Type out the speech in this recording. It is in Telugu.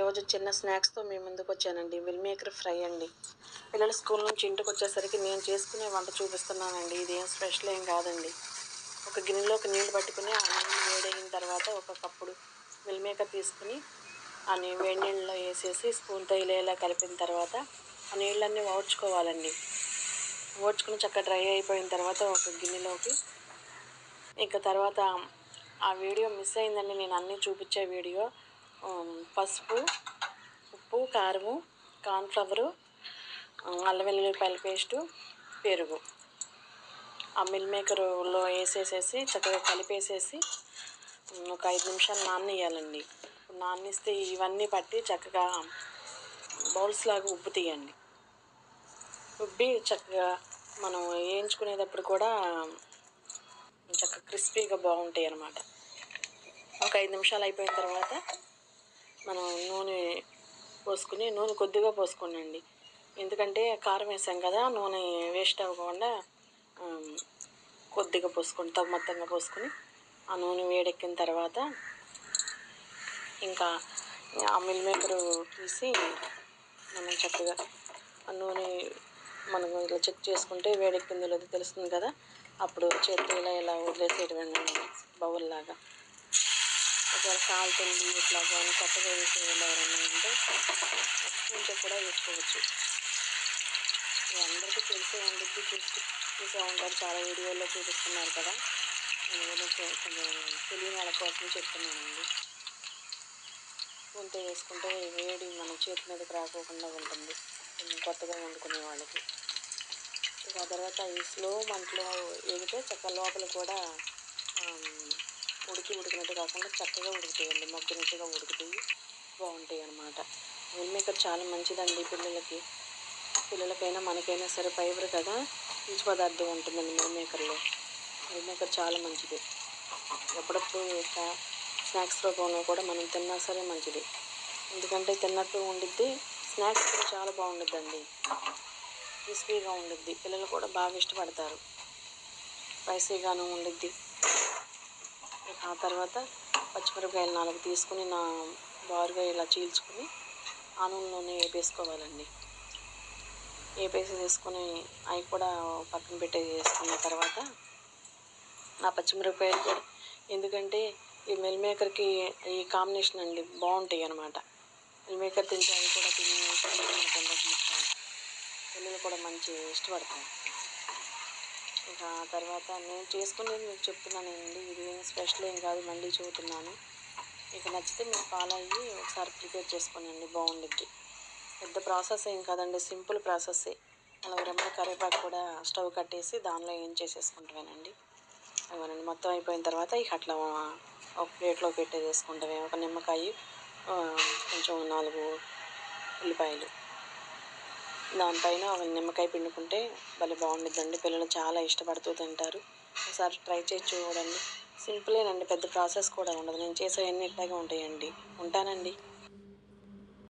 ఈరోజు చిన్న స్నాక్స్తో మీ ముందుకు వచ్చానండి. మిల్ మేకర్ ఫ్రై అండి. పిల్లలు స్కూల్ నుంచి ఇంటికి వచ్చేసరికి నేను చేసుకునే వంట చూపిస్తున్నానండి. ఇది ఏం స్పెషల్ ఏం కాదండి. ఒక గిన్నెలోకి నీళ్ళు పట్టుకుని ఆ నీళ్ళు వేడైన తర్వాత ఒక కప్పుడు మిల్ మేకర్ తీసుకుని ఆ వేడి నీళ్ళలో వేసేసి స్పూన్తో ఇలా కలిపిన తర్వాత ఆ నీళ్ళన్నీ ఓడ్చుకోవాలండి. ఓడ్చుకుని చక్కగా డ్రై అయిపోయిన తర్వాత ఒక గిన్నెలోకి ఇంకా తర్వాత ఆ వీడియో మిస్ అయిందండి. నేను అన్నీ చూపించే వీడియో పసుపు, ఉప్పు, కారము, కార్న్ఫ్లవరు, అల్లం వెల్లుల్లిపాయల పేస్టు, పెరుగు ఆ మిల్ మేకర్లో వేసేసేసి చక్కగా కలిపేసేసి ఒక 5 నిమిషాలు నాననియాలండి. నాననిస్తే ఇవన్నీ పట్టి చక్కగా బౌల్స్ లాగా ఉబ్బు తీయండి. ఉబ్బి చక్కగా మనం వేయించుకునేటప్పుడు కూడా చక్కగా క్రిస్పీగా బాగుంటాయి అన్నమాట. ఒక 5 నిమిషాలు అయిపోయిన తర్వాత మనం నూనె పోసుకుని, నూనె కొద్దిగా పోసుకోండి. ఎందుకంటే కారం వేసాం కదా, నూనె వేస్ట్ అవ్వకుండా కొద్దిగా పోసుకోండి, మొత్తంగా పోసుకొని ఆ నూనె వేడెక్కిన తర్వాత ఇంకా ఆ మిల్ మేకరు తీసి మనం చక్కగా ఆ నూనె మనం ఇలా చెక్ చేసుకుంటే వేడెక్కిందో లేదో తెలుస్తుంది కదా, అప్పుడు చేతితో ఇలా వదిలేసేయడమేనండి బౌల్ లాగా. ఒకవేళ కాలుతుంది ఇట్లా కానీ కొత్తగా వేసేవాళ్ళు ఎవరన్నా ఉంటే స్పూన్తో కూడా వేసుకోవచ్చు. అందరికీ తెలిసే ఉండిద్ది, చూసే ఉంటారు, చాలా వీడియోల్లో చూపిస్తున్నారు కదా. నేను కొంచెం తెలియని వాళ్ళ కోసం చెప్తున్నానండి. స్పూన్తో వేసుకుంటే వేడి మన చేతి మీదకి రాకోకుండా ఉంటుంది కొత్తగా వండుకునే వాళ్ళకి. ఇక ఆ తర్వాత ఈ స్లో మంటలో వేగితే చక్కగా లోపల కూడా ఉడికినట్టు కాకుండా చక్కగా ఉడుకుతాయండి, మగ్గినట్టుగా ఉడుకుతాయి, బాగుంటాయి అన్నమాట. మిల్ మేకర్ చాలా మంచిదండి పిల్లలకైనా మనకైనా సరే. ఫైబర్ కదా, పీచు పదార్థం ఉంటుందండి మిల్ మేకర్లో. మిల్ మేకర్ చాలా మంచిది. ఎప్పుడప్పుడు స్నాక్స్ రూపంలో కూడా మనం తిన్నా సరే మంచిది, ఎందుకంటే తిన్నట్టు ఉండిద్ది. స్నాక్స్ కూడా చాలా బాగుండిద్దండి, క్రిస్పీగా ఉండిద్ది, పిల్లలు కూడా బాగా ఇష్టపడతారు, స్పైసీగాను ఉండిద్ది. ఆ తర్వాత పచ్చిమిరపకాయలు 4 తీసుకుని బారుగా ఇలా చీల్చుకుని ఆ నూనెలోనే వేపేసుకోవాలండి. వేసుకొని అవి కూడా పక్కన వేసుకున్న తర్వాత ఆ పచ్చిమిరపకాయలు కూడా, ఎందుకంటే ఈ మిల్ మేకర్కి ఈ కాంబినేషన్ అండి బాగుంటాయి అన్నమాట. మిల్ మేకర్ తింటే అవి కూడా పిల్లలు కూడా మంచి ఇష్టపడతారు. ఇక ఆ తర్వాత నేను చేసుకునేది మీకు చెప్తున్నానండి. ఇది ఏం స్పెషల్ ఏం కాదు, మళ్ళీ చెబుతున్నాను. మీకు నచ్చితే మీరు ఫాలో అయ్యి ఒకసారి ప్రిపేర్ చేసుకోనండి, బాగుండిద్ది. పెద్ద ప్రాసెస్ ఏం కాదండి, సింపుల్ ప్రాసెస్సే. 40 రెమ్మల కరివేపాకు కూడా స్టవ్ కట్టేసి దానిలో ఏం చేసేసుకుంటామేనండి. అవన్నీ మొత్తం అయిపోయిన తర్వాత ఇక అట్లా ఒక ప్లేట్లో పెట్టేసుకుంటామే. ఒక నిమ్మకాయ, కొంచెం 4 ఉల్లిపాయలు, దానిపైన ఒక నిమ్మకాయ పిండుకుంటే భలే బాగుండిద్దండి. పిల్లలు చాలా ఇష్టపడుతూ తింటారు. ఒకసారి ట్రై చేసి చూడండి. సింపులేనండి, పెద్ద ప్రాసెస్ కూడా ఉండదు. నేను చేసేవన్నీ ఇట్లాగే ఉంటాయండి. ఉంటానండి.